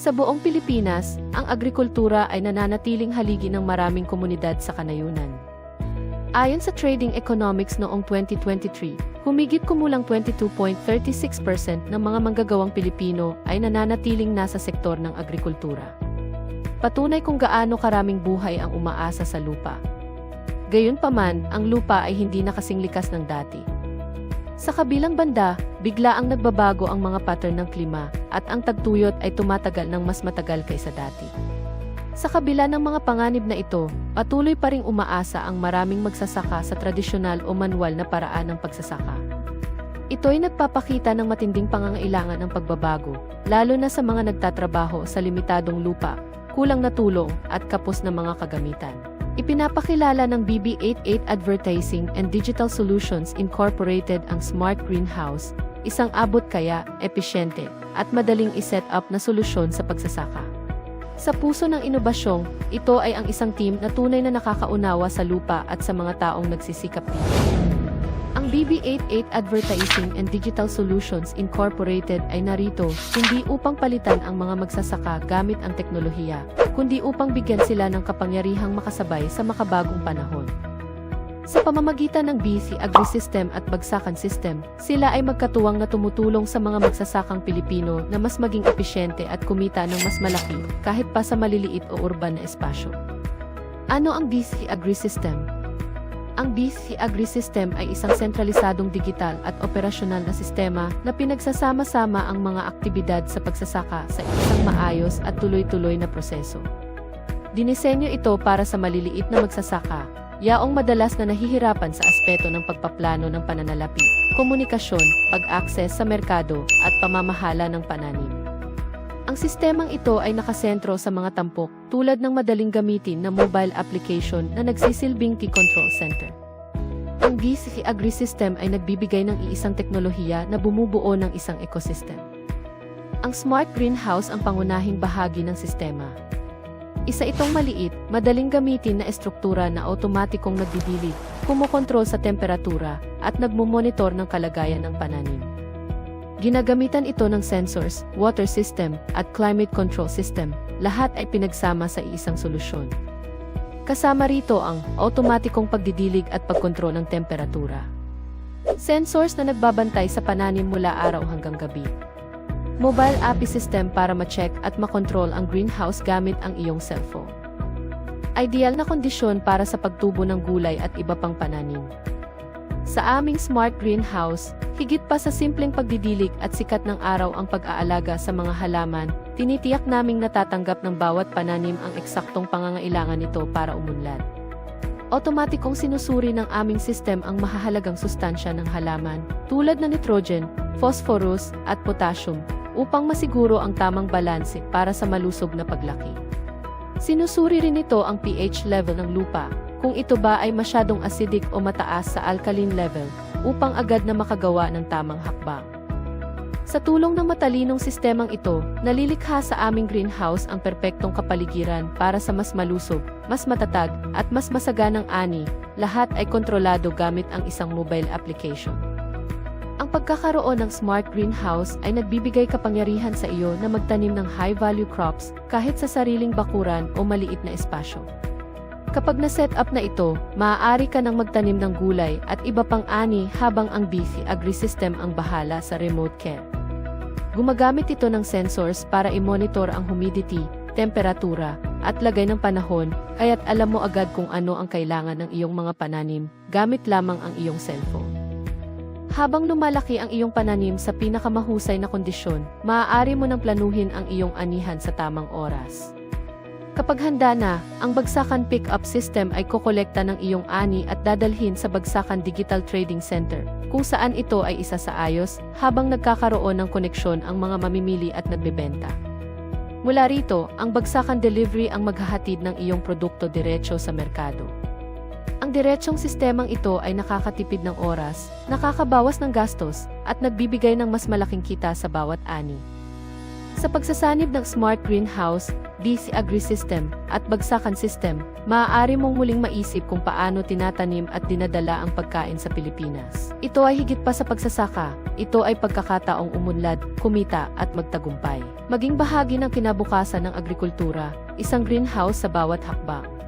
Sa buong Pilipinas, ang agrikultura ay nananatiling haligi ng maraming komunidad sa kanayunan. Ayon sa Trading Economics noong 2023, humigit kumulang 22.36% ng mga manggagawang Pilipino ay nananatiling nasa sektor ng agrikultura. Patunay kung gaano karaming buhay ang umaasa sa lupa. Gayunpaman, ang lupa ay hindi na kasing likas ng dati. Sa kabilang banda, bigla ang nagbabago ang mga pattern ng klima at ang tagtuyot ay tumatagal ng mas matagal kaysa dati. Sa kabila ng mga panganib na ito, patuloy pa ring umaasa ang maraming magsasaka sa tradisyonal o manual na paraan ng pagsasaka. Ito ay nagpapakita ng matinding pangangailangan ng pagbabago, lalo na sa mga nagtatrabaho sa limitadong lupa, kulang na tulong, at kapos na mga kagamitan. Ipinapakilala ng BB88 Advertising and Digital Solutions Incorporated ang Smart Greenhouse, isang abot kaya, epesyente, at madaling i-set up na solusyon sa pagsasaka. Sa puso ng inobasyong, ito ay ang isang team na tunay na nakakaunawa sa lupa at sa mga taong nagsisikap dito. Ang BB88 Advertising and Digital Solutions Incorporated ay narito hindi upang palitan ang mga magsasaka gamit ang teknolohiya, kundi upang bigyan sila ng kapangyarihang makasabay sa makabagong panahon. Sa pamamagitan ng BC AgriSystem at Bagsakan System, sila ay magkatuwang na tumutulong sa mga magsasakang Pilipino na mas maging epesyente at kumita ng mas malaki kahit pa sa maliliit o urban na espasyo. Ano ang BC AgriSystem? Ang BC AgriSystem ay isang sentralisadong digital at operasyonal na sistema na pinagsasama-sama ang mga aktibidad sa pagsasaka sa isang maayos at tuloy-tuloy na proseso. Dinisenyo ito para sa maliliit na magsasaka, yaong madalas na nahihirapan sa aspeto ng pagpaplano ng pananalapi, komunikasyon, pag-akses sa merkado, at pamamahala ng pananim. Ang sistemang ito ay nakasentro sa mga tampok tulad ng madaling gamitin na mobile application na nagsisilbing T-Control Center. Ang BC AgriSystem ay nagbibigay ng iisang teknolohiya na bumubuo ng isang ecosystem. Ang Smart Greenhouse ang pangunahing bahagi ng sistema. Isa itong maliit, madaling gamitin na estruktura na otomatikong nagdidilig, kumokontrol sa temperatura, at nagmumonitor ng kalagayan ng pananim. Ginagamitan ito ng sensors, water system, at climate control system, lahat ay pinagsama sa iisang solusyon. Kasama rito ang automatikong pagdidilig at pagkontrol ng temperatura. Sensors na nagbabantay sa pananim mula araw hanggang gabi. Mobile API system para ma-check at makontrol ang greenhouse gamit ang iyong cellphone. Ideal na kondisyon para sa pagtubo ng gulay at iba pang pananim. Sa aming Smart Greenhouse, higit pa sa simpleng pagdidilig at sikat ng araw ang pag-aalaga sa mga halaman, tinitiyak naming natatanggap ng bawat pananim ang eksaktong pangangailangan nito para umunlad. Otomatikong sinusuri ng aming sistem ang mahahalagang sustansya ng halaman, tulad ng nitrogen, phosphorus, at potassium, upang masiguro ang tamang balanse para sa malusog na paglaki. Sinusuri rin ito ang pH level ng lupa, kung ito ba ay masyadong acidic o mataas sa alkaline level, upang agad na makagawa ng tamang hakbang. Sa tulong ng matalinong sistemang ito, nalilikha sa aming greenhouse ang perpektong kapaligiran para sa mas malusog, mas matatag, at mas masaganang ani, lahat ay kontrolado gamit ang isang mobile application. Ang pagkakaroon ng Smart Greenhouse ay nagbibigay kapangyarihan sa iyo na magtanim ng high-value crops kahit sa sariling bakuran o maliit na espasyo. Kapag na-set up na ito, maaari ka nang magtanim ng gulay at iba pang ani habang ang BC AgriSystem ang bahala sa remote care. Gumagamit ito ng sensors para i-monitor ang humidity, temperatura, at lagay ng panahon, kaya't alam mo agad kung ano ang kailangan ng iyong mga pananim, gamit lamang ang iyong cellphone. Habang lumalaki ang iyong pananim sa pinakamahusay na kondisyon, maaari mo nang planuhin ang iyong anihan sa tamang oras. Kapag handa na, ang Bagsakan Pick-up System ay kokolekta ng iyong ani at dadalhin sa Bagsakan Digital Trading Center, kung saan ito ay isa sa ayos, habang nagkakaroon ng koneksyon ang mga mamimili at nagbebenta. Mula rito, ang Bagsakan Delivery ang maghahatid ng iyong produkto diretso sa merkado. Ang diretsong sistemang ito ay nakakatipid ng oras, nakakabawas ng gastos, at nagbibigay ng mas malaking kita sa bawat ani. Sa pagsasanib ng Smart Greenhouse, DC Agri-System, at Bagsakan System, maaari mong muling maisip kung paano tinatanim at dinadala ang pagkain sa Pilipinas. Ito ay higit pa sa pagsasaka, ito ay pagkakataong umunlad, kumita, at magtagumpay. Maging bahagi ng kinabukasan ng agrikultura, isang greenhouse sa bawat hakbang.